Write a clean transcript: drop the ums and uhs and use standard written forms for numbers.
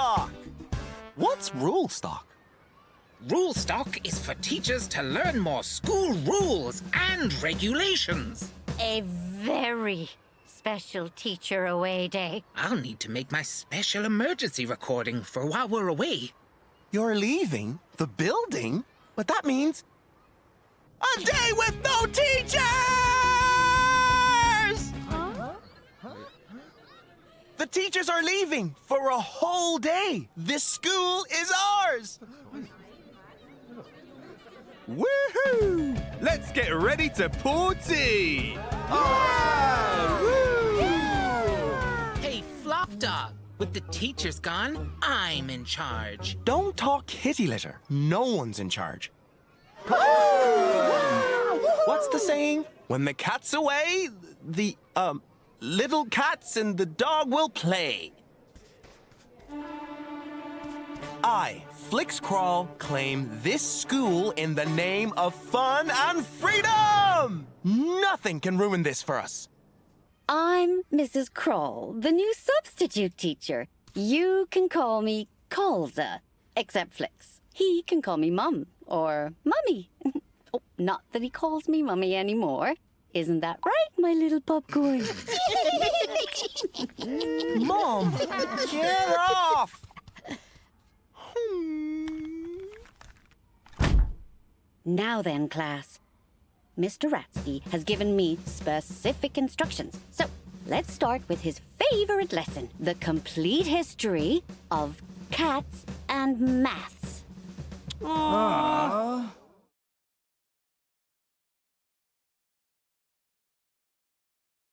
stock. What's rule stock? Rule stock is for teachers to learn more school rules and regulations. A very special teacher away day. I'll need to make my special emergency recording for while we're away. You're leaving the building? But that means a day with no teachers! The teachers are leaving for a whole day. This school is ours. Woohoo! Let's get ready to party! Hey, Flop Dog, with the teachers gone, I'm in charge. Don't talk kitty litter. No one's in charge. What's the saying? When the cat's away, the, little cats and the dog will play. I, Flix Crawl, claim this school in the name of fun and freedom! Nothing can ruin this for us. I'm Mrs. Kroll, the new substitute teacher. You can call me Colza, except Flix. He can call me Mum or Mummy. Oh, not that he calls me Mummy anymore. Isn't that right, my little popcorn? Mom, get off! Now then, class. Mr. Ratsky has given me specific instructions. So, let's start with his favorite lesson, the complete history of cats and maths.